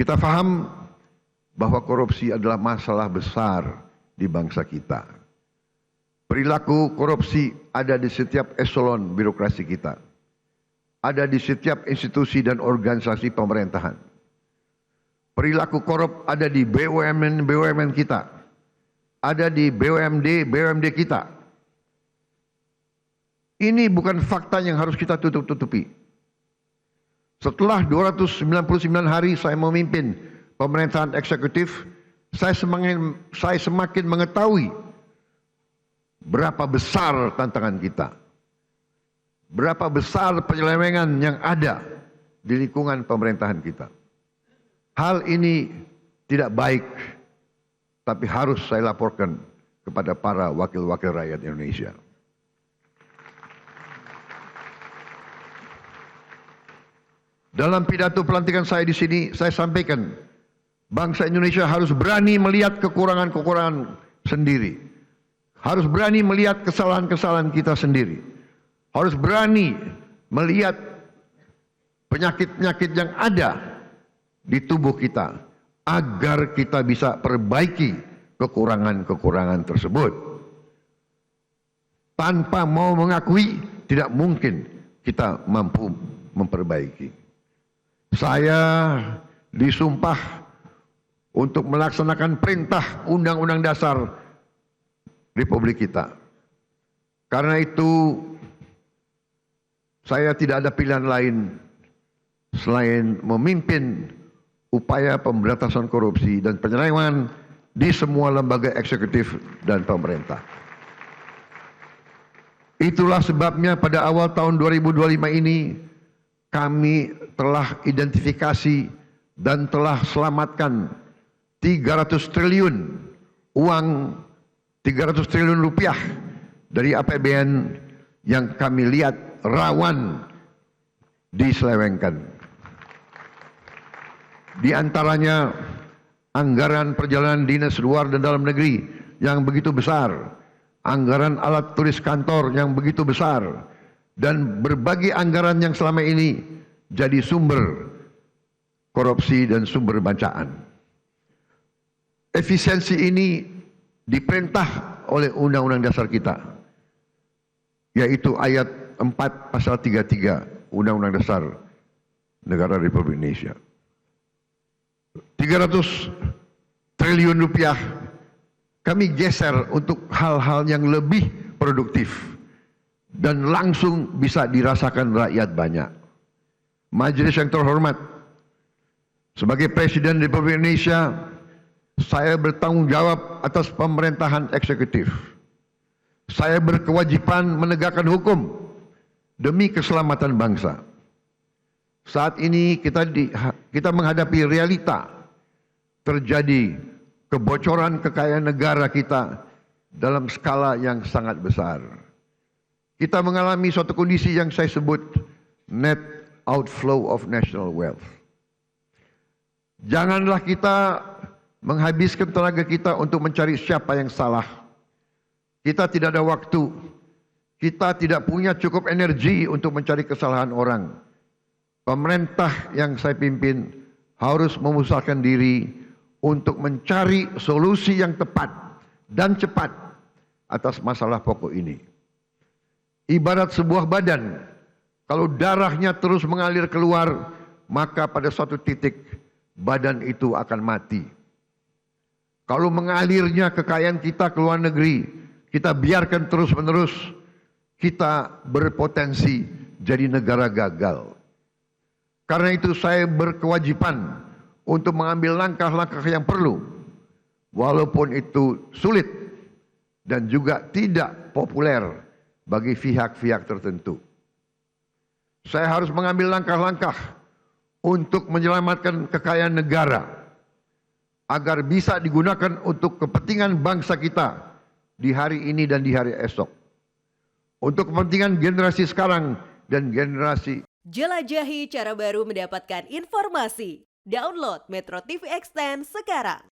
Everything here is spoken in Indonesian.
Kita paham bahwa korupsi adalah masalah besar di bangsa kita. Perilaku korupsi ada di setiap eselon birokrasi kita. Ada di setiap institusi dan organisasi pemerintahan. Perilaku korup ada di BUMN kita. Ada di BUMD kita. Ini bukan fakta yang harus kita tutup-tutupi. Setelah 299 hari saya memimpin pemerintahan eksekutif, saya semakin mengetahui berapa besar tantangan kita. Berapa besar penyelewengan yang ada di lingkungan pemerintahan kita. Hal ini tidak baik, tapi harus saya laporkan kepada para wakil-wakil rakyat Indonesia. Dalam pidato pelantikan saya di sini, saya sampaikan, bangsa Indonesia harus berani melihat kekurangan-kekurangan sendiri. Harus berani melihat kesalahan-kesalahan kita sendiri. Harus berani melihat penyakit-penyakit yang ada di tubuh kita agar kita bisa perbaiki kekurangan-kekurangan tersebut. Tanpa mau mengakui, tidak mungkin kita mampu memperbaiki. Saya disumpah untuk melaksanakan perintah Undang-Undang Dasar Republik kita. Karena itu saya tidak ada pilihan lain selain memimpin upaya pemberantasan korupsi dan penyelewengan di semua lembaga eksekutif dan pemerintah. Itulah sebabnya pada awal tahun 2025 ini kami telah identifikasi dan telah selamatkan 300 triliun uang, 300 triliun rupiah dari APBN yang kami lihat rawan diselewengkan. Di antaranya anggaran perjalanan dinas luar dan dalam negeri yang begitu besar, anggaran alat tulis kantor yang begitu besar, dan berbagai anggaran yang selama ini jadi sumber korupsi dan sumber bancaan. Efisiensi ini diperintah oleh Undang-Undang Dasar kita, yaitu ayat 4 pasal 33 Undang-Undang Dasar Negara Republik Indonesia. 300 triliun rupiah kami geser untuk hal-hal yang lebih produktif dan langsung bisa dirasakan rakyat banyak. Majelis yang terhormat, sebagai Presiden Republik Indonesia, saya bertanggung jawab atas pemerintahan eksekutif. Saya berkewajiban menegakkan hukum demi keselamatan bangsa. Saat ini kita menghadapi realita terjadi kebocoran kekayaan negara kita dalam skala yang sangat besar. Kita mengalami suatu kondisi yang saya sebut net outflow of national wealth. Janganlah kita menghabiskan tenaga kita untuk mencari siapa yang salah. Kita tidak ada waktu. Kita tidak punya cukup energi untuk mencari kesalahan orang. Pemerintah yang saya pimpin harus memusatkan diri untuk mencari solusi yang tepat dan cepat atas masalah pokok ini. Ibarat sebuah badan, kalau darahnya terus mengalir keluar, maka pada suatu titik badan itu akan mati. Kalau mengalirnya kekayaan kita ke luar negeri, kita biarkan terus-menerus, kita berpotensi jadi negara gagal. Karena itu saya berkewajiban untuk mengambil langkah-langkah yang perlu, walaupun itu sulit dan juga tidak populer bagi pihak-pihak tertentu. Saya harus mengambil langkah-langkah untuk menyelamatkan kekayaan negara agar bisa digunakan untuk kepentingan bangsa kita di hari ini dan di hari esok. Untuk kepentingan generasi sekarang dan generasi. Jelajahi cara baru mendapatkan informasi. Download Metro TV Extend sekarang.